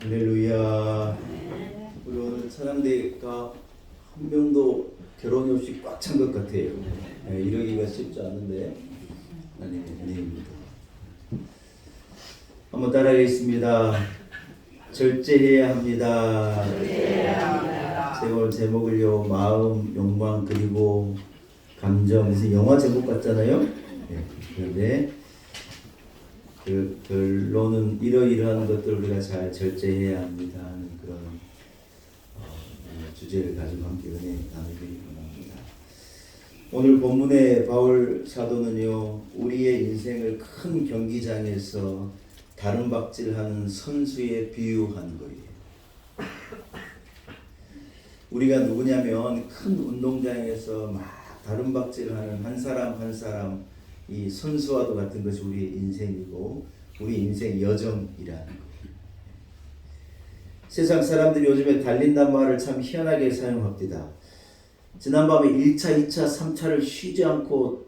할렐루야. 우리 오늘 찬양대가 한 명도 결혼이 없이 꽉 찬 것 같아요. 이러기가 쉽지 않은데 아닙니다. 한번 따라하겠습니다. 절제해야 합니다. 제가 오늘 제목을요, 마음, 욕망, 그리고 감정, 무슨 영화 제목 같잖아요. 그런데 그 결론은 이러이러한 것들 우리가 잘 절제해야 합니다 하는 그런 주제를 가지고 함께 은혜 나누기 원합니다. 오늘 본문의 바울 사도는요, 우리의 인생을 큰 경기장에서 다름박질하는 선수에 비유한 거예요. 우리가 누구냐면 큰 운동장에서 막 다름박질하는 한 사람 한 사람, 이 선수와도 같은 것이 우리의 인생이고 우리 인생 여정이라는 거예요. 세상 사람들이 요즘에 달린다는 말을 참 희한하게 사용합니다. 지난밤에 1차, 2차, 3차를 쉬지 않고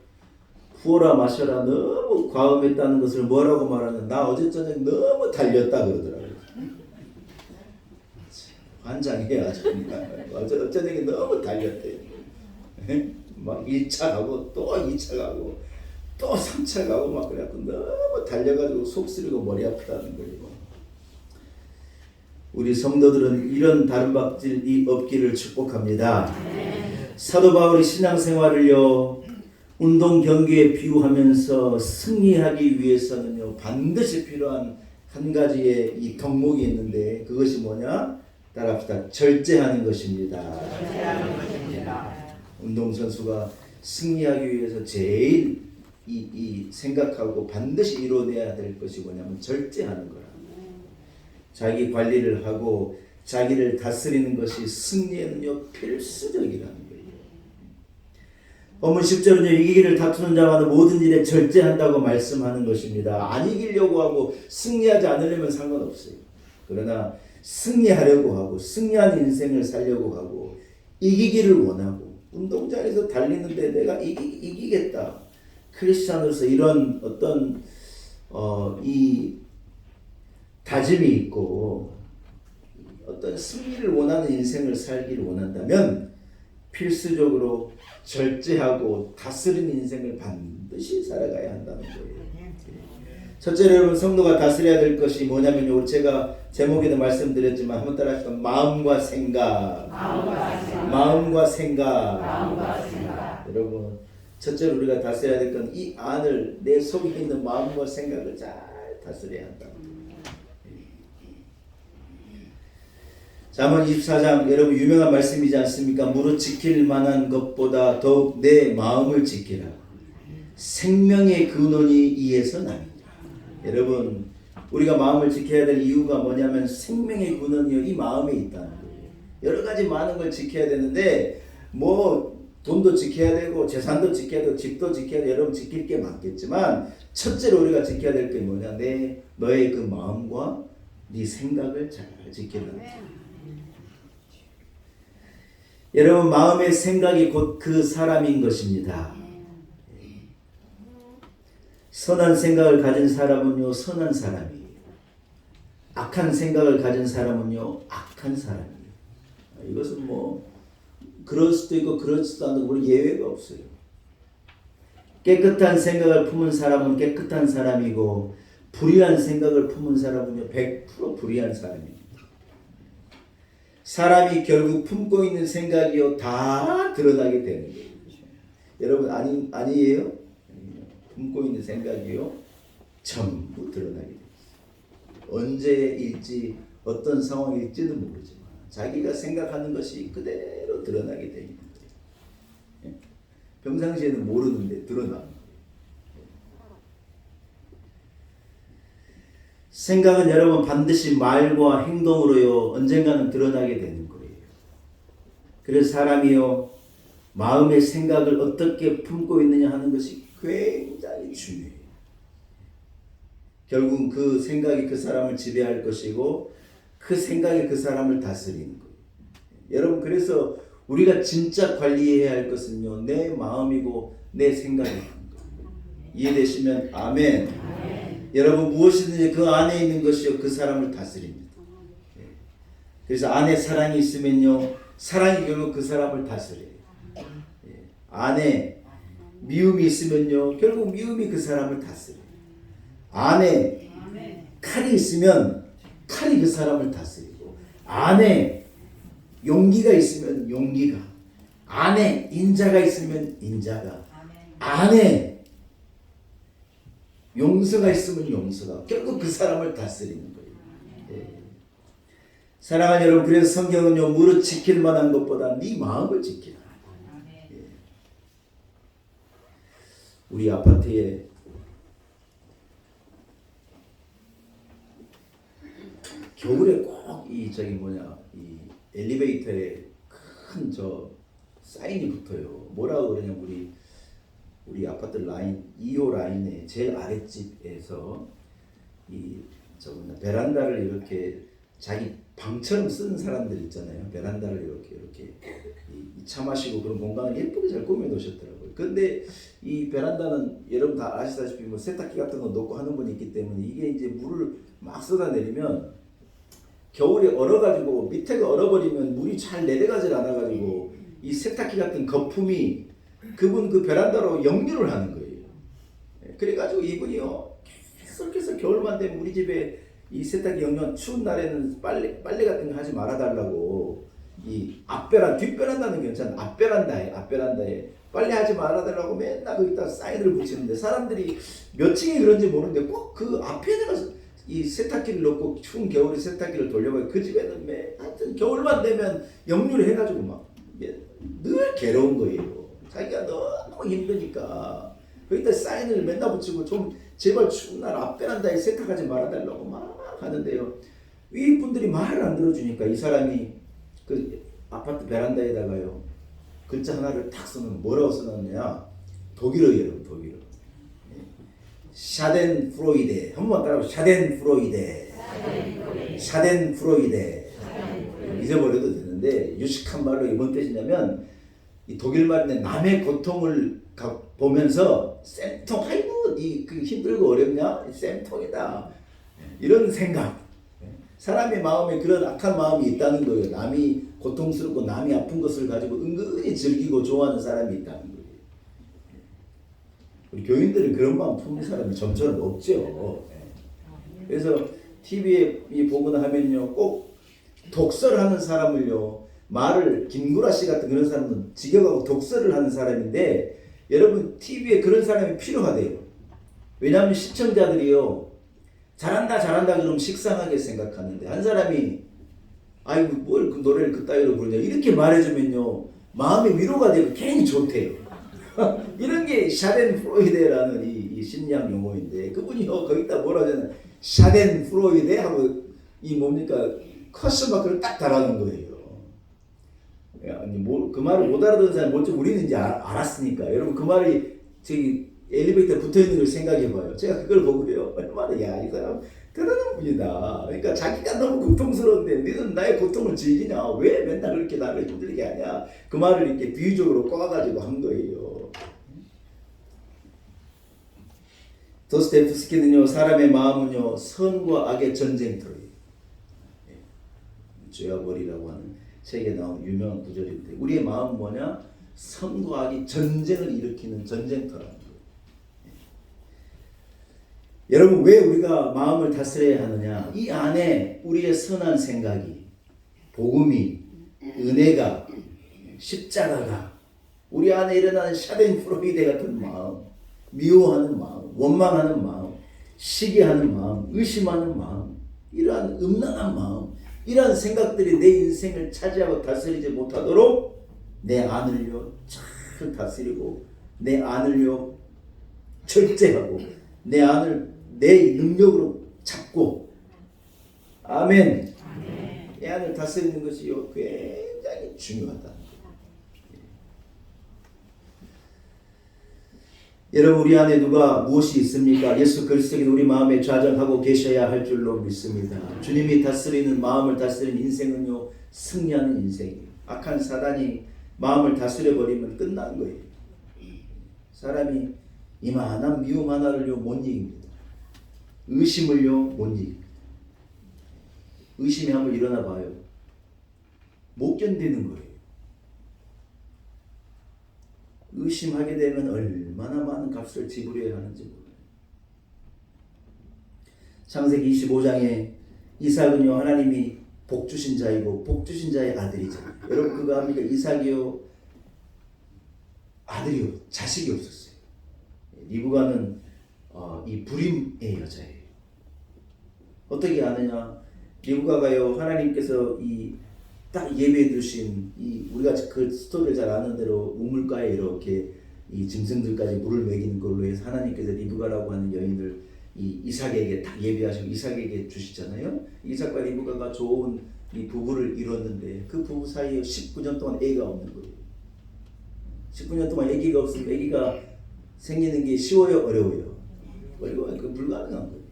부어라 마셔라 너무 과음했다는 것을 뭐라고 말하는, 나 어제 저녁 너무 달렸다 그러더라고요. 환장해요. 어제 저녁에 너무 달렸대요. 막 1차 가고 또 2차 가고 또 3차 가고 막 그래갖고 너무 달려가지고 속 쓰리고 머리 아프다는 거예요. 우리 성도들은 이런 다름박질이 없기를 축복합니다. 사도 바울이 신앙생활을요, 운동 경기에 비유하면서 승리하기 위해서는요, 반드시 필요한 한 가지의 이 덕목이 있는데, 그것이 뭐냐? 따라합시다. 절제하는 것입니다. 운동선수가 승리하기 위해서 제일 이 생각하고 반드시 이뤄내야 될 것이 뭐냐면 절제하는 거라. 자기 관리를 하고 자기를 다스리는 것이 승리에는요 필수적이라는 거예요. 본문 10절은요, 이기기를 다투는 자마다 모든 일에 절제한다고 말씀하는 것입니다. 안 이기려고 하고 승리하지 않으려면 상관없어요. 그러나 승리하려고 하고 승리한 인생을 살려고 하고 이기기를 원하고 운동장에서 달리는데 내가 이기겠다. 크리스찬으로서 이런 어떤 이 다짐이 있고 어떤 승리를 원하는 인생을 살기를 원한다면 필수적으로 절제하고 다스리는 인생을 반드시 살아가야 한다는 거예요. 첫째로 여러분, 성도가 다스려야 될 것이 뭐냐면요, 제가 제목에도 말씀드렸지만 한번 따라 하시면 마음과 생각. 마음과 생각. 여러분, 첫째로 우리가 다스려야 될 건 이 안을, 내 속에 있는 마음과 생각을 잘 다스려야 한다. 잠언 24장, 여러분 유명한 말씀이지 않습니까? 무릇 지킬 만한 것보다 더욱 내 마음을 지키라. 생명의 근원이 이에서 나니라. 여러분, 우리가 마음을 지켜야 될 이유가 뭐냐면 생명의 근원이요, 이 마음에 있다는 거예요. 여러 가지 많은 걸 지켜야 되는데 뭐 돈도 지켜야 되고 재산도 지켜야 되고 집도 지켜야 되고 여러분 지킬 게 많겠지만 첫째로 우리가 지켜야 될 게 뭐냐, 너의 그 마음과 네 생각을 잘 지키라는 거예요. 여러분, 마음의 생각이 곧 그 사람인 것입니다. 선한 생각을 가진 사람은요 선한 사람이에요. 악한 생각을 가진 사람은요 악한 사람이에요. 이것은 뭐 그럴 수도 있고 그렇지도 않고 우리 예외가 없어요. 깨끗한 생각을 품은 사람은 깨끗한 사람이고 불의한 생각을 품은 사람은요 100% 불의한 사람입니다. 사람이 결국 품고 있는 생각이요 다 드러나게 되는 거예요. 여러분 아니에요? 품고 있는 생각이요 전부 드러나게 됩니다. 언제일지 어떤 상황일지는 모르지만 자기가 생각하는 것이 그대로 드러나게 되는 거예요. 평상시에는 모르는데 드러나는 거예요. 생각은 여러분 반드시 말과 행동으로요 언젠가는 드러나게 되는 거예요. 그래서 사람이요 마음의 생각을 어떻게 품고 있느냐 하는 것이 굉장히 중요해요. 결국은 그 생각이 그 사람을 지배할 것이고 그 생각이 그 사람을 다스리는 거예요. 여러분, 그래서 우리가 진짜 관리해야 할 것은요 내 마음이고 내 생각입니다. 이해되시면 아멘. 여러분, 무엇이든지 그 안에 있는 것이요 그 사람을 다스립니다. 그래서 안에 사랑이 있으면요, 사랑이 결국 그 사람을 다스려요. 예. 안에 미움이 있으면요, 결국 미움이 그 사람을 다스려요. 안에 칼이 있으면 칼이 그 사람을 다스리고, 안에 용기가 있으면 용기가, 안에 인자가 있으면 인자가, 안에 용서가 있으면 용서가 결국 그 사람을 다스리는 거예요. 예. 사랑하는 여러분, 그래서 성경은요, 무릇 지킬 만한 것보다 네 마음을 지키라. 예. 우리 아파트에 겨울에 꼭 이 이 엘리베이터에 큰 사인이 붙어요. 뭐라고 그러냐, 우리 아파트 라인 2호 라인의 제일 아랫집에서 베란다를 이렇게 자기 방처럼 쓰는 사람들 있잖아요. 베란다를 이렇게 차 마시고 그런 공간을 예쁘게 잘 꾸며 놓으셨더라고요. 근데 이 베란다는 여러분 다 아시다시피 뭐 세탁기 같은 거 놓고 하는 분이 있기 때문에 이게 이제 물을 막 쏟아내리면 겨울에 얼어가지고 밑에가 얼어버리면 물이 잘 내려가질 않아가지고 이 세탁기 같은 거품이 그분 그 베란다로 역류를 하는 거예요. 그래가지고 이분이요, 계속해서 겨울만 되면 우리 집에 이 세탁기 역류, 추운 날에는 빨래 같은 거 하지 말아달라고, 이 뒷베란다는 괜찮아. 앞베란다에 빨래하지 말아달라고 맨날 거기다 사인을 붙이는데, 사람들이 몇 층이 그런지 모르는데 꼭 그 앞에다가 이 세탁기를 넣고 추운 겨울에 세탁기를 돌려봐요. 그 집에는 하여튼 겨울만 되면 역류를 해가지고 막 늘 괴로운 거예요. 자기가 너무 힘드니까 거기다 사인을 맨날 붙이고, 좀 제발 추운 날 앞베란다에 세탁하지 말아달라고 막 하는데요, 윗분들이 말을 안 들어주니까 이 사람이 그 아파트 베란다에다가요, 글자 하나를 딱 써놓은, 뭐라고 써놨냐, 독일어예요. 독일어. 샤덴프로이데. 한번 따라해보세요. 샤덴프로이데. 잊어버려도 되는데 유식한 말로 뭔 뜻이냐면, 이 독일 말인데 남의 고통을 보면서 쌤통, 아이고 그 힘들고 어렵냐, 쌤통이다, 이런 생각. 사람의 마음에 그런 악한 마음이 있다는 거예요. 남이 고통스럽고 남이 아픈 것을 가지고 은근히 즐기고 좋아하는 사람이 있다는 거예요. 우리 교인들은 그런 마음 품는 사람이 점점 없죠. 그래서 TV에 보거나 하면요, 꼭 독서를 하는 사람을요, 김구라 씨 같은 그런 사람은 직역하고 독서를 하는 사람인데, 여러분 TV에 그런 사람이 필요하대요. 왜냐하면 시청자들이요, 잘한다 그러면 식상하게 생각하는데, 한 사람이 아이고 뭘 그 노래를 그따위로 부르냐 이렇게 말해주면요, 마음의 위로가 되고 괜히 좋대요. 이런 게 샤덴프로이데라는 이 심리학 용어인데, 그분이요 거기다 뭐라 하잖아요. 샤덴프로이데 하고 이 뭡니까, 커스마크를 딱 달아놓은 거예요. 그 말을 못 알아듣는 사람이 뭔지 우리는 이제 알았으니까, 여러분 그 말이 저기 엘리베이터에 붙어있는 걸 생각해봐요. 제가 그걸 보고요, 얼마나 이 사람 대단한 분이다. 그러니까 자기가 너무 고통스러운데 너는 나의 고통을 즐기냐, 왜 맨날 그렇게 나를 힘들게 하냐, 그 말을 이렇게 비유적으로 꼬아가지고 한 거예요. 도스토옙스키는요, 사람의 마음은요 선과 악의 전쟁터예요. 죄와 벌이라고 하는 책에 나온 유명한 구절인데, 우리의 마음은 뭐냐, 선과 악이 전쟁을 일으키는 전쟁터라는 거예요. 여러분, 왜 우리가 마음을 다스려야 하느냐, 이 안에 우리의 선한 생각이, 복음이, 은혜가, 십자가가, 우리 안에 일어나는 샤덴프로이데 같은 마음, 미워하는 마음, 원망하는 마음, 시기하는 마음, 의심하는 마음, 이러한 음란한 마음, 이러한 생각들이 내 인생을 차지하고 다스리지 못하도록 내 안을요 잘 다스리고, 내 안을요 절제하고, 내 안을 내 능력으로 잡고, 아멘. 내 안을 다스리는 것이요 굉장히 중요하다. 여러분, 우리 안에 누가 무엇이 있습니까? 예수 그리스도께서 우리 마음에 좌정하고 계셔야 할 줄로 믿습니다. 주님이 다스리는, 마음을 다스리는 인생은요 승리하는 인생이에요. 악한 사단이 마음을 다스려버리면 끝난 거예요. 사람이 이만한 미움 하나를요 못 이깁니다. 의심을요 못 이깁니다. 의심이 한번 일어나 봐요. 못 견디는 거예요. 의심하게 되면 얼마나 많은 값을 지불해야 하는지 몰라요. 창세기 25장에 이삭은요 하나님이 복 주신 자이고 복 주신 자의 아들이잖아요. 여러분 그거 합니까? 이삭이요 아들이요 자식이 없었어요. 리브가는 이 불임의 여자예요. 어떻게 아느냐? 리브가가요 하나님께서 이 딱 예배해 두신 이 우리가 그 스토리를 잘 아는 대로 우물가에 이렇게 이 짐승들까지 물을 먹이는 걸로 해서 하나님께서 리브가라고 하는 여인을 이 이삭에게 딱 예배하시고 이삭에게 주시잖아요. 이삭과 리브가가 좋은 이 부부를 이뤘는데 그 부부 사이에 19년 동안 애가 없는 거예요. 19년 동안 아기가 없으면 아기가 생기는 게 쉬워요, 어려워요? 어려워요. 그 불가능한 거예요.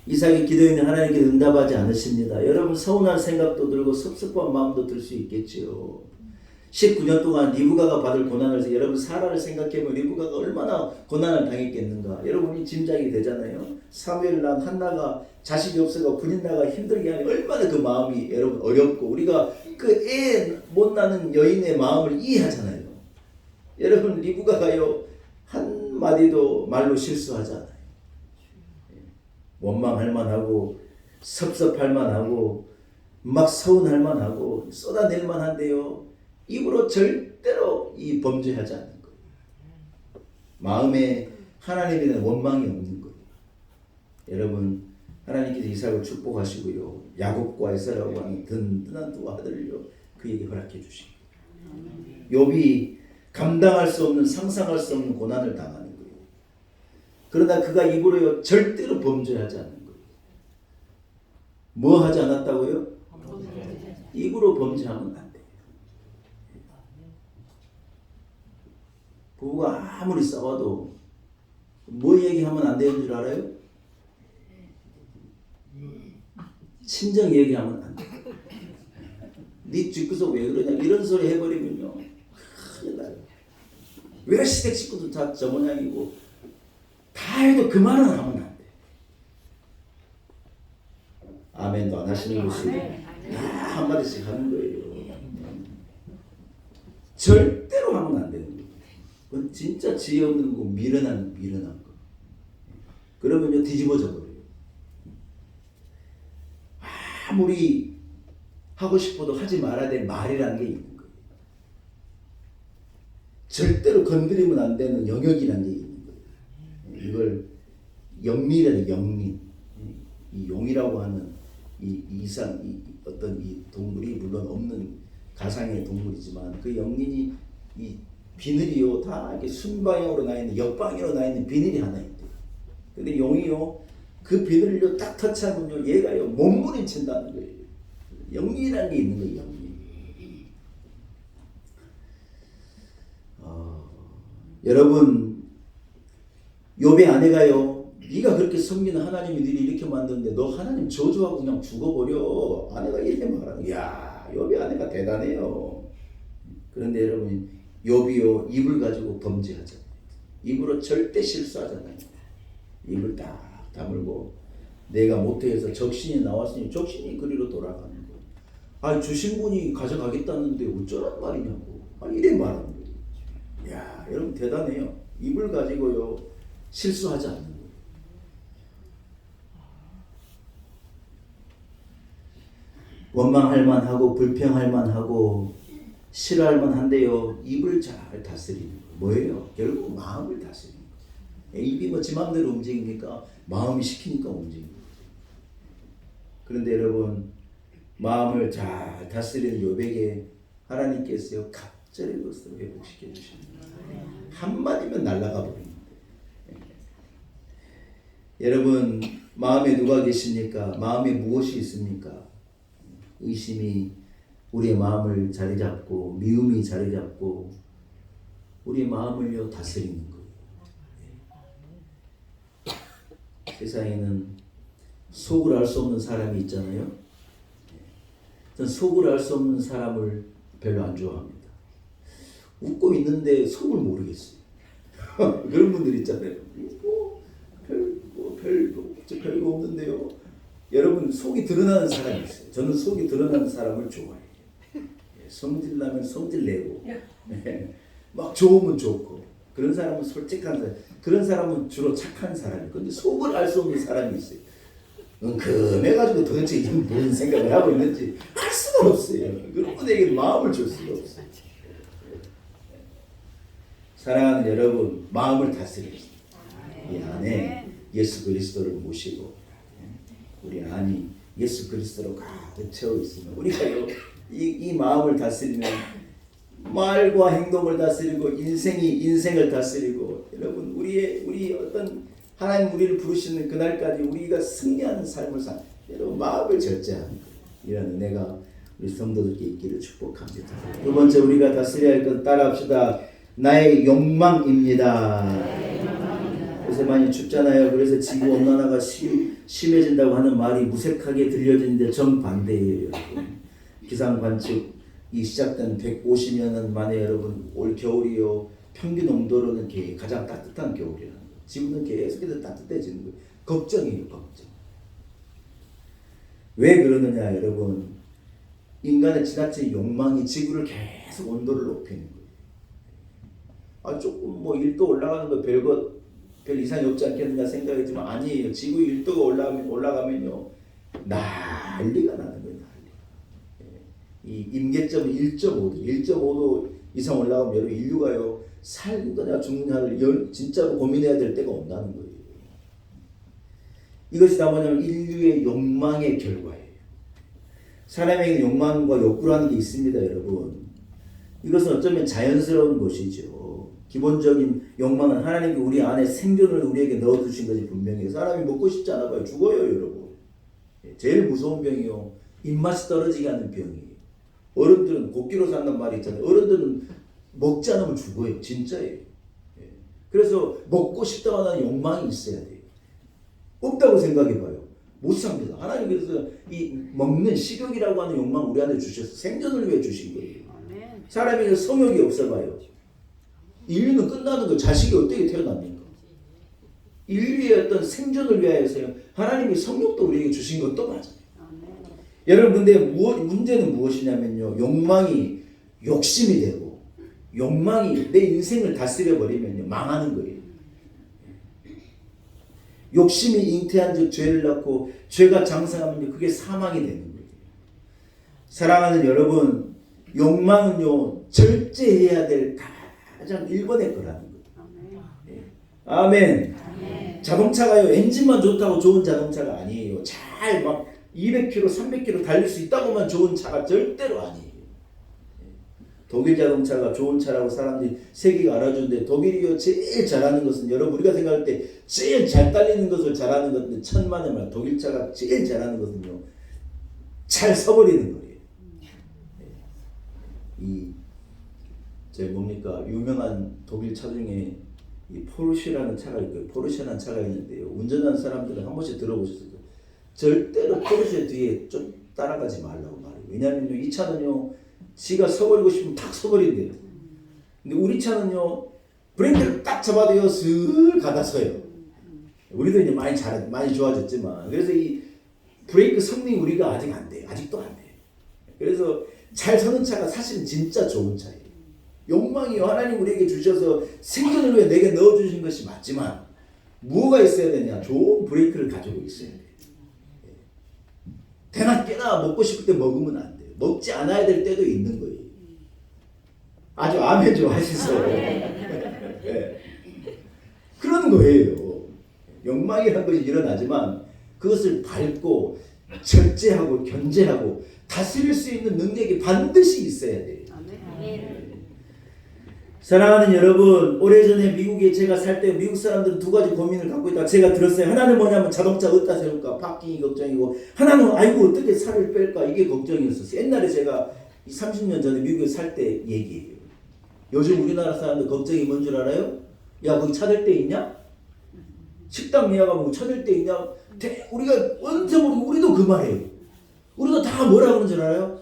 이삭의 기도에는 하나님께 응답하지 않으십니다. 여러분 서운한 생각도 들고 섭섭한 마음도 들 수 있겠지요. 19년 동안 리브가가 받을 고난을 여러분 사라를 생각해보면 리브가가 얼마나 고난을 당했겠는가. 여러분이 짐작이 되잖아요. 사무엘 난 한나가 자식이 없어서 군인 나가 힘들게 하니 얼마나 그 마음이 여러분 어렵고 우리가 그 애 못 낳는 여인의 마음을 이해하잖아요. 여러분 리브가가요 한마디도 말로 실수하잖아요. 원망할 만하고 섭섭할 만하고 막 서운할 만하고 쏟아낼 만한데요. 입으로 절대로 이 범죄하지 않는 거예요. 마음에 하나님에 대한 원망이 없는 거예요. 여러분 하나님께서 이삭을 축복하시고요. 야곱과 에사라고 하는 든든한 두 아들을요. 그에게 허락해 주십니다. 욥이 감당할 수 없는 상상할 수 없는 고난을 당하는 거예요. 그러나 그가 입으로요 절대로 범죄하지 않는 거예요. 뭐 하지 않았다고요? 입으로 범죄하면 안 돼요. 부부가 아무리 싸워도 뭐 얘기하면 안 되는 줄 알아요? 친정 얘기하면 안 돼요. 네 집구석 왜 그러냐 이런 소리 해버리면요 큰일 나요. 왜 시댁 식구도 다 저 모양이고 다 해도 그 말은 하면 안 돼. 아멘도 안 하시는 것이 한마디씩 하는 거예요. 절대로 하면 안 되는 거예요. 그건 진짜 지혜 없는 거고 미련한 거. 그러면요 뒤집어져 버려요. 아무리 하고 싶어도 하지 말아야 될 말이라는 게 있는 거예요. 절대로 건드리면 안 되는 영역이라는 게 있는 거예요. 이걸 영민이라는 영민, 이 용이라고 하는 이 이상 어떤 이 동물이 물론 없는 가상의 동물이지만 그 영민이 이 비늘이요 다 이렇게 순방향으로 나 있는 역방향으로 나 있는 비늘이 하나 있대요. 근데 용이요 그 비늘을요 딱 터치하면요 얘가요 몸부림친다는 거예요. 영민이라는 게 있는 거예요. 영민. 여러분 욥의 아내가요 네가 그렇게 섬기는 하나님이 너를 이렇게 만드는데 너 하나님 저주하고 그냥 죽어버려. 아내가 이렇게 말하는 야 욥의 아내가 대단해요. 그런데 여러분 욥이요 입을 가지고 범죄하잖아요. 입으로 절대 실수하잖아요. 입을 딱 다물고 내가 못해서 적신이 나왔으니 적신이 그리로 돌아가는 거예요. 아 주신 분이 가져가겠다는데 어쩌란 말이냐고. 아 이래 말하는 거예요. 야 여러분 대단해요. 입을 가지고요 실수하지 않는 거예요. 원망할 만하고 불평할 만하고 싫어할 만한데요 입을 잘 다스리는 거예요. 뭐예요? 결국 마음을 다스리는 거예요. 입이 뭐 지 마음대로 움직이니까 마음이 시키니까 움직이는 거예요. 그런데 여러분 마음을 잘 다스리는 욥에게 하나님께서요 갑절의 것으로 회복시켜 주십니다. 한마디면 날아가 버립니다. 여러분 마음에 누가 계십니까? 마음에 무엇이 있습니까? 의심이 우리의 마음을 자리 잡고 미움이 자리 잡고 우리의 마음을요 다스리는 거예요. 세상에는 속을 알 수 없는 사람이 있잖아요. 전 속을 알 수 없는 사람을 별로 안 좋아합니다. 웃고 있는데 속을 모르겠어요. 그런 분들 있잖아요. 별거 없는데요. 여러분 속이 드러나는 사람이 있어요. 저는 속이 드러나는 사람을 좋아해요. 성질 나면 성질 내고 막 좋으면 좋고 그런 사람은 솔직한 사람, 그런 사람은 주로 착한 사람이에요. 근데 속을 알 수 없는 사람이 있어요. 은근해가지고 도대체 이게 무슨 생각을 하고 있는지 알 수가 없어요. 그분에게 마음을 줄 수가 없어요. 사랑하는 여러분, 마음을 다스립시다. 이 안에 예수 그리스도를 모시고 우리 안이 예수 그리스도로 가득 채워 있으면 우리가요 이 마음을 다스리면 말과 행동을 다스리고 인생을 다스리고 여러분 우리 어떤 하나님 우리를 부르시는 그날까지 우리가 승리하는 삶을 산 여러분 마음을 절제하는 거예요. 이런 은혜가 우리 성도들께 있기를 축복합니다. 두 번째 우리가 다스려야 할 것 따라합시다. 나의 욕망입니다. 요새 많이 춥잖아요. 그래서 지구온난화가 심해진다고 하는 말이 무색하게 들려지는데 정반대예요. 여러분. 기상관측이 시작된 150여 년 만에 여러분 올 겨울이요 평균 온도로는 가장 따뜻한 겨울이라는 거예요. 지구는 계속해서 따뜻해지는 거예요. 걱정이에요. 걱정. 왜 그러느냐 여러분. 인간의 지나친 욕망이 지구를 계속 온도를 높이는 거예요. 조금 1도 올라가는 거 별 이상이 없지 않겠느냐 생각이지만 아니에요. 지구 1도가 올라가면요 난리가 나는 거예요. 이 임계점은 1.5도 이상 올라가면 여러분 인류가요 살 거냐 죽느냐를 진짜로 고민해야 될 때가 온다는 거예요. 이것이 다 뭐냐면 인류의 욕망의 결과예요. 사람에게 욕망과 욕구라는 게 있습니다, 여러분. 이것은 어쩌면 자연스러운 것이죠. 기본적인 욕망은 하나님이 우리 안에 생존을 우리에게 넣어두신 것이 분명해요. 사람이 먹고 싶지 않아 봐요. 죽어요, 여러분. 제일 무서운 병이요. 입맛이 떨어지게 하는 병이에요. 어른들은 곡기로 산단 말이 있잖아요. 어른들은 먹지 않으면 죽어요. 진짜예요. 그래서 먹고 싶다고 하는 욕망이 있어야 돼요. 없다고 생각해봐요. 못 삽니다. 하나님께서 이 먹는 식욕이라고 하는 욕망 우리 안에 주셔서 생존을 위해 주신 거예요. 사람에게 성욕이 없어봐요. 인류는 끝나는 거예요. 자식이 어떻게 태어납니까? 인류의 어떤 생존을 위하여서요. 하나님이 성욕도 우리에게 주신 것도 맞아요. 여러분 근데 문제는 무엇이냐면요. 욕망이 욕심이 되고 욕망이 내 인생을 다스려 버리면요. 망하는 거예요. 욕심이 잉태한 즉 죄를 낳고 죄가 장성하면 그게 사망이 되는 거예요. 사랑하는 여러분 욕망은요. 절제해야 될 가장 1번의 거라는 거예요. 아멘. 자동차가요. 엔진만 좋다고 좋은 자동차가 아니에요. 잘 막 200km, 300km 달릴 수 있다고만 좋은 차가 절대로 아니에요. 독일 자동차가 좋은 차라고 사람들이 세계가 알아주는데 독일이요 제일 잘하는 것은 여러분 우리가 생각할 때 제일 잘 달리는 것을 잘하는 것은 천만에 말 독일 차가 제일 잘하는 것은요 잘 서버리는 거예요. 뭡니까 유명한 독일 차 중에 이 포르쉐라는 차가 있고요. 포르쉐라는 차가 있는데요. 운전하는 사람들은 한 번씩 들어보셨을 거예요. 절대로 포르쉐 뒤에 좀 따라가지 말라고 말해요. 왜냐하면요 이 차는요 지가 서버리고 싶으면 탁 서버린대요. 근데 우리 차는요 브레이크를 딱 잡아도요 슬 가다 서요. 우리도 이제 많이 좋아졌지만 그래서 이 브레이크 성능이 우리가 아직 안 돼요. 아직도 안 돼요. 그래서 잘 서는 차가 사실은 진짜 좋은 차예요. 욕망이요 하나님 우리에게 주셔서 생존을 위해 내게 넣어주신 것이 맞지만 무엇가 있어야 되냐? 좋은 브레이크를 가지고 있어야 돼요. 대낮 깨나 먹고 싶을 때 먹으면 안 돼요. 먹지 않아야 될 때도 있는 거예요. 아주 아멘 좀 하시죠. 네. 그런 거예요. 욕망이라는 것이 일어나지만 그것을 밟고 절제하고 견제하고 다스릴 수 있는 능력이 반드시 있어야 돼요. 사랑하는 여러분, 오래전에 미국에 제가 살 때 미국 사람들은 두 가지 고민을 갖고 있다가 제가 들었어요. 하나는 뭐냐면 자동차 어디다 세울까 파킹이 걱정이고 하나는 아이고 어떻게 살을 뺄까 이게 걱정이었어요. 옛날에 제가 30년 전에 미국에 살 때 얘기예요. 요즘 우리나라 사람들 걱정이 뭔 줄 알아요? 야 거기 찾을 데 있냐? 식당 예약하면 찾을 데 있냐? 우리가 언제부터 우리도 그 말해요. 우리도 다 뭐라 그러는 줄 알아요?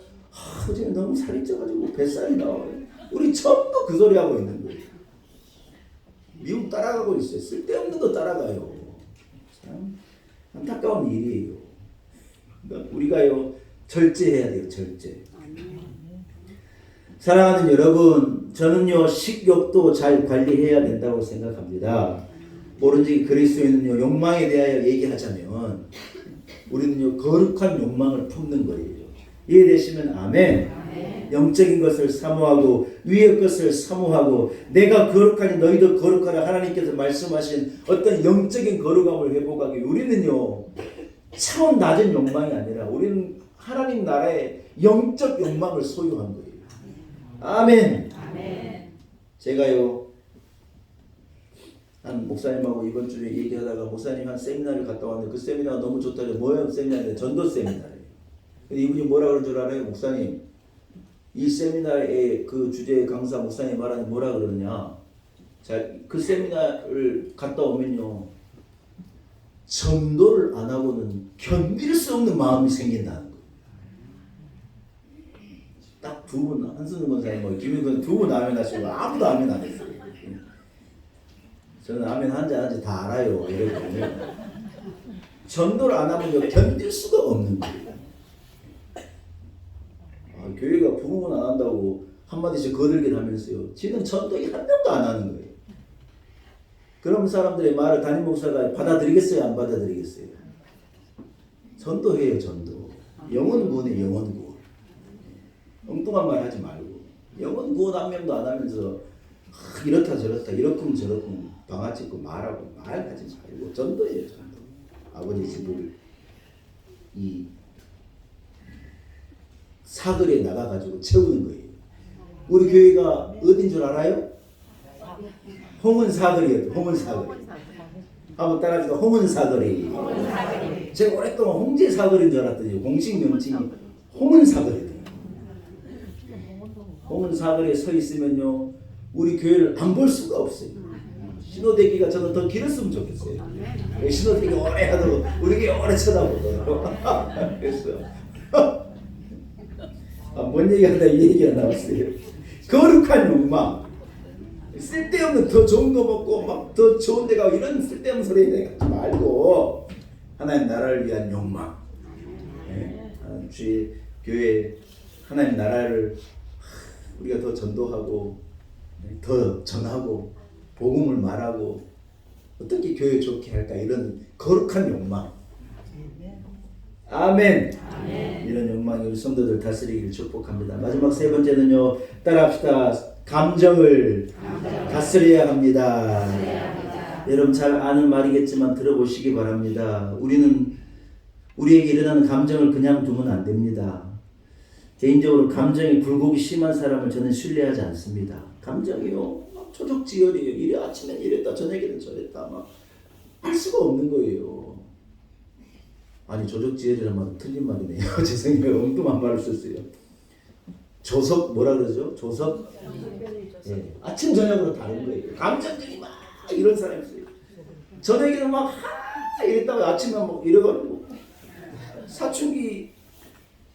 어제 너무 살이 쪄가지고 뱃살이 나와요. 우리 전부 그 소리 하고 있는 거예요. 미국 따라가고 있어요. 쓸데없는 거 따라가요. 참 안타까운 일이에요. 우리가요 절제해야 돼요. 절제. 사랑하는 여러분, 저는요 식욕도 잘 관리해야 된다고 생각합니다. 오로지 그리스도인은요 욕망에 대하여 얘기하자면 우리는요 거룩한 욕망을 품는 거예요. 이해되시면 아멘. 영적인 것을 사모하고 위의 것을 사모하고 내가 거룩하니 너희도 거룩하라 하나님께서 말씀하신 어떤 영적인 거룩함을 회복하기 위해 우리는요 차원 낮은 욕망이 아니라 우리는 하나님 나라의 영적 욕망을 소유한 거예요. 아멘. 제가요 한 목사님하고 이번 주에 얘기하다가 목사님 한 세미나를 갔다 왔는데 그 세미나가 너무 좋다고 뭐예요? 세미나인데 전도 세미나예요. 근데 이분이 뭐라 그런 줄 알아요? 목사님 이 세미나의 그 주제 강사 목사님 말하는 뭐라 그러느냐? 자, 그 세미나를 갔다 오면요 전도를 안 하고는 견딜 수 없는 마음이 생긴다는 거예요. 딱 두 분, 한순우 권사님, 김윤근 두 분 아멘 하시고 아무도 아멘 안 했어요. 저는 아멘 한지 다 알아요. 이러거든요. 전도를 안 하면 견딜 수가 없는 거예요. 교회가 부흥은 안 한다고 한마디씩 거들긴 하면서요. 지는 전도에 한 명도 안 하는 거예요. 그런 사람들의 말을 담임 목사가 받아들이겠어요? 안 받아들이겠어요? 전도해요. 전도. 영혼 구원이에요. 영혼 구원. 엉뚱한 말 하지 말고 영혼 구원 한 명도 안 하면서 이렇다 저렇다 이렇군 저렇군 방아찍고 말하고 말하지 말고 전도해요. 전도. 아버지 집을 이 사거리에 나가가지고 채우는 거예요. 우리 교회가 어딘 줄 알아요? 홍은사거리예요. 홍은사거리. 한번 따라해서 홍은사거리. 제가 오랫동안 홍제사거리인 줄 알았더니 공식 명칭이 홍은사거리예요. 홍은사거리에 서 있으면요 우리 교회를 안 볼 수가 없어요. 신호대기가 저는 더 길었으면 좋겠어요. 신호대기 오래 하도록 우리 교회 오래 쳐다보더라고. 그래서 뭔 얘기한다 이 얘기가 나왔어요. 거룩한 욕망. 쓸데없는 더 좋은 거 먹고 막 더 좋은 데 가고 이런 쓸데없는 소리 하지 말고 하나님 나라를 위한 욕망. 네? 주의 교회 하나님 나라를 우리가 더 전도하고 더 전하고 복음을 말하고 어떻게 교회 좋게 할까 이런 거룩한 욕망. 아멘. 이런 욕망이 우리 성도들 다스리기를 축복합니다. 마지막 세 번째는요. 따라합시다. 감정을 다스려야 합니다. 여러분 잘 아는 말이겠지만 들어보시기 바랍니다. 우리에게 일어나는 감정을 그냥 두면 안 됩니다. 개인적으로 감정이 굴곡이 심한 사람을 저는 신뢰하지 않습니다. 감정이요 막 조족지혈이에요. 이래 아침엔 이랬다 저녁에는 저랬다 막 할 수가 없는 거예요. 아니 조족지혈이란 말은 틀린 말이네요. 죄송해요. 엉뚱한 말을 썼어요. 조석 뭐라 그러죠? 조석? 네. 아침 저녁으로 다른 거예요. 감정적이 막 이런 사람이 있어요. 저녁에는 막 이랬다가 아침에 막 이래가지고 사춘기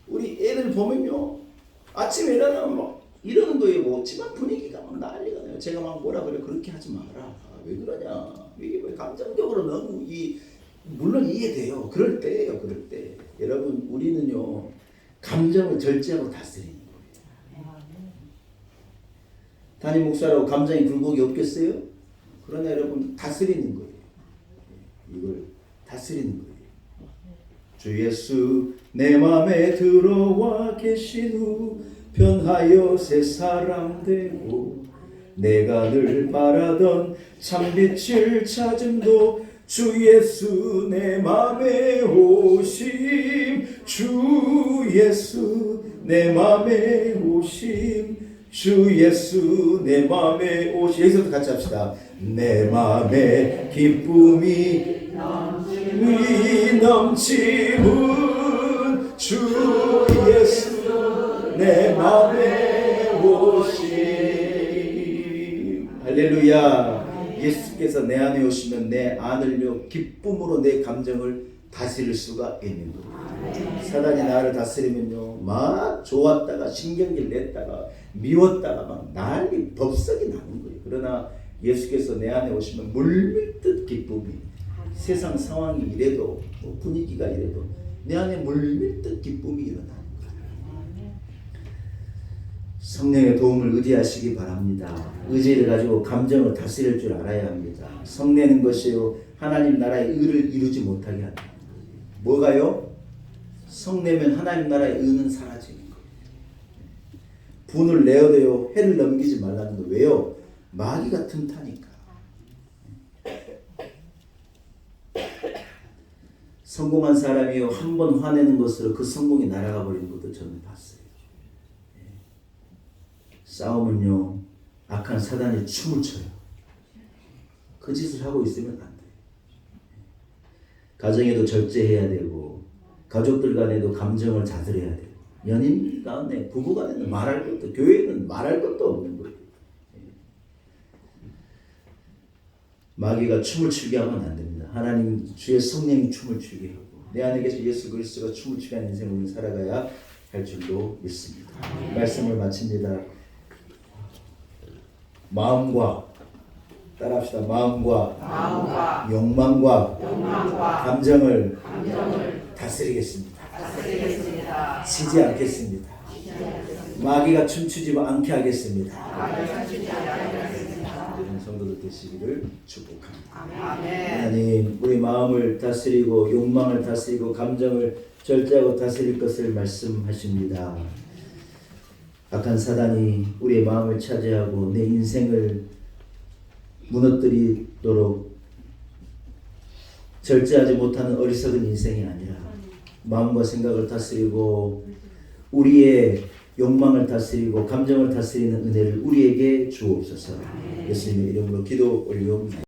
우리 애들 보면요 아침에 일어나면 막 이러는 거예요. 뭐 집안 분위기가 막 난리가 나요. 제가 막 뭐라 그래 그렇게 하지 마라. 왜 그러냐? 이게 뭐 감정적으로 너무 물론 이해돼요. 그럴 때예요. 그럴 때 여러분 우리는요 감정을 절제하고 다스리는 거예요. 담임 목사라고 감정이 굴곡이 없겠어요? 그러나 여러분 다스리는 거예요. 이걸 다스리는 거예요. 주 예수 내 맘에 들어와 계신 후 변하여 새 사람 되고 내가 늘 바라던 참빛을 찾음도 주 예수 내 맘에 오심 주 예수 내 맘에 오심 주 예수 내 맘에 오심 여기서부터 같이 합시다. 내 맘에 기쁨이 넘치는 주 예수 내 맘에 오심 할렐루야. 예수께서 내 안에 오시면 내 안을요 기쁨으로 내 감정을 다스릴 수가 있는 거예요. 사단이 나를 다스리면요 막 좋았다가 신경질 냈다가 미웠다가 막 난리 법석이 나는 거예요. 그러나 예수께서 내 안에 오시면 물밀듯 기쁨이 세상 상황이 이래도 뭐 분위기가 이래도 내 안에 물밀듯 기쁨이 일어나는 거예요. 성령의 도움을 의지하시기 바랍니다. 의지를 가지고 감정을 다스릴 줄 알아야 합니다. 성내는 것이요 하나님 나라의 의를 이루지 못하게 한다. 뭐가요? 성내면 하나님 나라의 의는 사라지는 거예요. 분을 내어도요 해를 넘기지 말라는 거. 왜요? 마귀가 틈타니까. 성공한 사람이요 한 번 화내는 것으로 그 성공이 날아가 버리는 것도 저는 봤어요. 싸움은요 악한 사단이 춤을 춰요. 그 짓을 하고 있으면 안 돼요. 가정에도 절제해야 되고 가족들 간에도 감정을 다스려야 돼요. 연인 간에 부부 간에는 말할 것도, 교회는 말할 것도 없는 거예요. 마귀가 춤을 추게 하면 안 됩니다. 하나님 주의 성령이 춤을 추게 하고 내 안에 계신 예수 그리스도가 춤을 추게 하는 인생을 살아가야 할 줄로 믿습니다. 말씀을 마칩니다. 마음과 따라합시다. 마음과 욕망과 감정을 다스리겠습니다. 지지 않겠습니다. 마귀가 춤추지 않게 하겠습니다. 이런 성도들 되시기를 축복합니다. 하나님 우리 마음을 다스리고 욕망을 다스리고 감정을 절제하고 다스릴 것을 말씀하십니다. 악한 사단이 우리의 마음을 차지하고 내 인생을 무너뜨리도록 절제하지 못하는 어리석은 인생이 아니라 마음과 생각을 다스리고 우리의 욕망을 다스리고 감정을 다스리는 은혜를 우리에게 주옵소서. 예수님의 이름으로 기도 올리옵나이다.